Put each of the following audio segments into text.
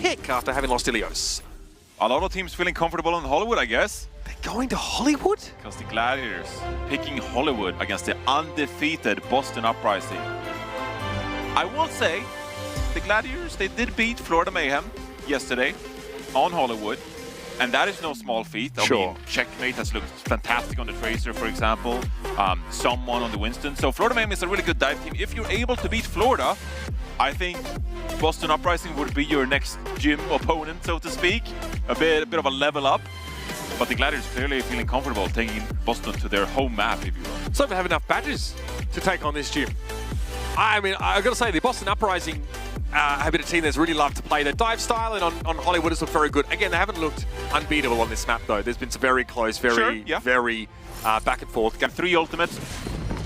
pick after having lost Ilios? A lot of teams feeling comfortable in Hollywood, I guess. They're going to Hollywood? Because the Gladiators picking Hollywood against the undefeated Boston Uprising. I will say, the Gladiators, they did beat Florida Mayhem yesterday on Hollywood. And that is no small feat. I mean, Checkmate has looked fantastic on the Tracer, for example. Someone on the Winston. So Florida Mayhem is a really good dive team. If you're able to beat Florida, I think Boston Uprising would be your next gym opponent, so to speak. A bit of a level up. But the Gladiators clearly feeling comfortable taking Boston to their home map, if you will. So they have enough badges to take on this gym. I mean, I've got to say, the Boston Uprising have been a team that's really loved to play their dive style, and on Hollywood has looked very good. Again, they haven't looked unbeatable on this map, though. There's been some very close, very back and forth. Got 3 ultimates.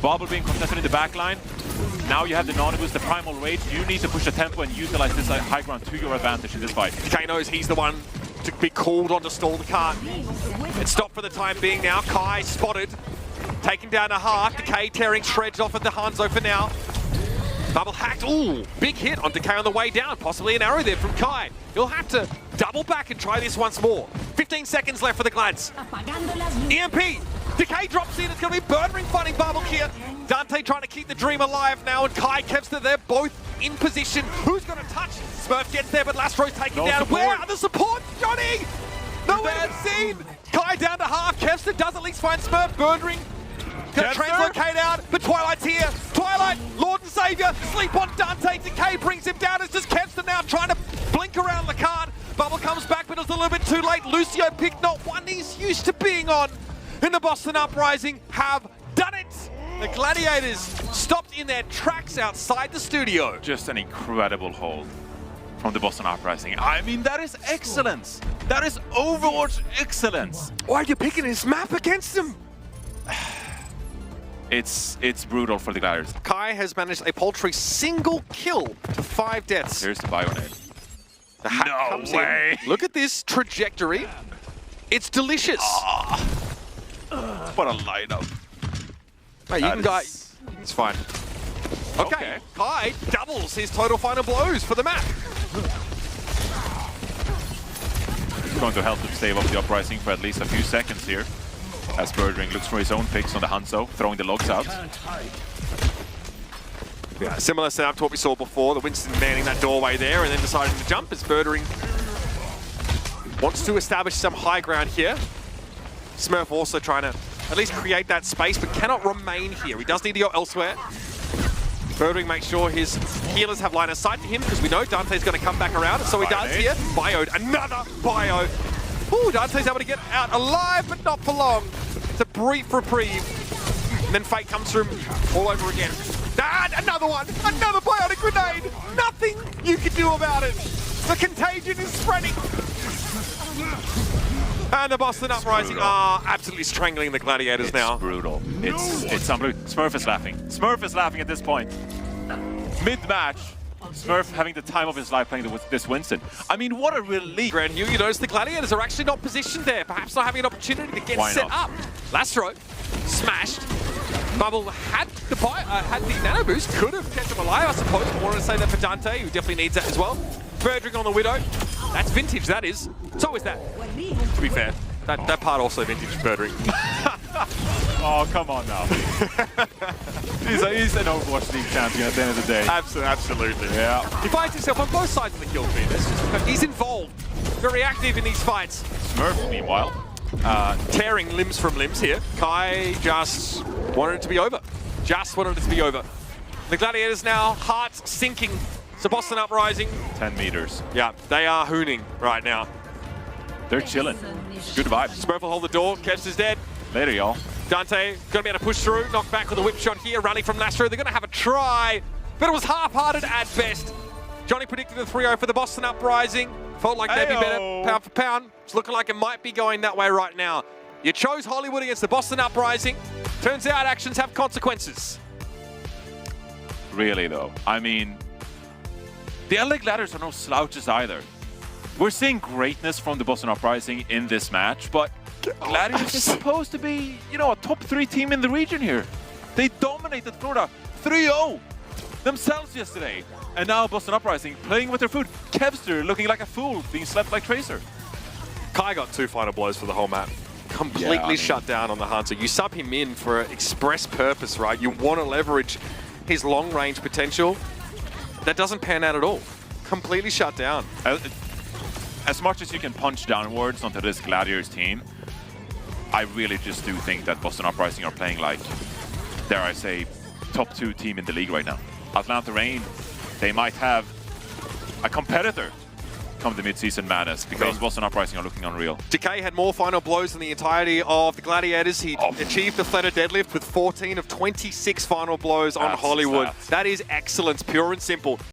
Babel being contested in the back line. Now you have the Nonibus, the Primal Rage. You need to push the tempo and utilize this high ground to your advantage in this fight. Decay knows he's the one to be called on to stall the cart. It's stopped for the time being now. Kai spotted. Taken down a half. Decay tearing shreds off at the Hanzo for now. Babel hacked. Ooh, big hit on Decay on the way down. Possibly an arrow there from Kai. He'll have to double back and try this once more. 15 seconds left for the Glads. EMP. Decay drops in. It's going to be birdring fighting Babel here. Danteh trying to keep the dream alive now, and Kai, kevster, they're both in position. Who's going to touch? Smurf gets there, but Lastro's taken down. Support. Where are the supports, Johnny? Nowhere to be seen. Kai down to half. Kevster does at least find Smurf. Birdring gonna translocate out, but Twilight's here. Twilight, Lord and Savior, sleep on Danteh. Decay brings him down. It's just Kevster now trying to blink around the card. Babel comes back, but it's a little bit too late. Lucio picked not one he's used to being on. And the Boston Uprising have done it. The Gladiators stopped in their tracks outside the studio. Just an incredible hold from the Boston Uprising. I mean, that is excellence. That is Overwatch excellence. Why are you picking this map against them? It's brutal for the Gladiators. Kai has managed a paltry single kill to 5 deaths. Here's the Bionade. The hack comes in. Look at this trajectory. It's delicious. What a lineup. Hey, you can go. It's fine. Okay. Kai doubles his total final blows for the map. It's going to help him save up the Uprising for at least a few seconds here. As birdring looks for his own picks on the Hanzo, throwing the logs out. Yeah, similar setup to what we saw before. The Winston manning that doorway there and then deciding to jump as birdring wants to establish some high ground here. Smurf also trying to at least create that space, but cannot remain here. He does need to go elsewhere. birdring makes sure his healers have line of sight to him, because we know Dante's going to come back around, and so he does here. Bioed, another bio. Ooh, Dante's able to get out alive, but not for long. It's a brief reprieve. And then Fate comes through all over again. Ah, another one! Another biotic grenade! Nothing you can do about it! The contagion is spreading! And the Boston Uprising are absolutely strangling the Gladiators now. It's brutal. It's unbelievable. Smurf is laughing. Smurf is laughing at this point. Mid-match, Smurf having the time of his life playing this Winston. I mean, what a relief. Grand Hugh, you notice the Gladiators are actually not positioned there. Perhaps not having an opportunity to get set up. Lastro smashed. Babel had the nano boost, could have kept him alive, I suppose. I wanted to say that for Danteh, who definitely needs that as well. birdring on the Widow. That's vintage, that is. So is that, to be fair. That part also vintage birdring. Oh, come on now. he's an Overwatch League champion at the end of the day. Absolutely. Yeah. He finds himself on both sides of the kill feed. He's involved, very active in these fights. Smurf, meanwhile, tearing limbs from limbs here. Kai just wanted it to be over. Just wanted it to be over. The Gladiators now, hearts sinking. So Boston Uprising. 10 meters. Yeah, they are hooning right now. They're chilling. Good vibe. Smurf will hold the door. Kevster's dead. Later, y'all. Danteh going to be able to push through. Knock back with a whip shot here. Rally from Lastro. They're going to have a try, but it was half-hearted at best. Johnny predicted the 3-0 for the Boston Uprising. Felt like they'd be better pound for pound. It's looking like it might be going that way right now. You chose Hollywood against the Boston Uprising. Turns out actions have consequences. Really, though. I mean, the LA Gladiators are no slouches either. We're seeing greatness from the Boston Uprising in this match, but Gladiators is supposed to be, you know, a top 3 team in the region here. They dominated Florida 3-0. themselves yesterday. And now Boston Uprising playing with their food. Kevster looking like a fool, being slept like Tracer. Kai got 2 final blows for the whole map. Completely shut down on the Hunter. You sub him in for an express purpose, right? You want to leverage his long-range potential. That doesn't pan out at all. Completely shut down. As much as you can punch downwards onto this Gladiators team, I really just do think that Boston Uprising are playing like, dare I say, top 2 team in the league right now. Atlanta Reign, they might have a competitor come the mid-season madness because Boston Uprising are looking unreal. Decay had more final blows than the entirety of the Gladiators. He achieved the flatter deadlift with 14 of 26 final blows on Hollywood. That is excellence, pure and simple.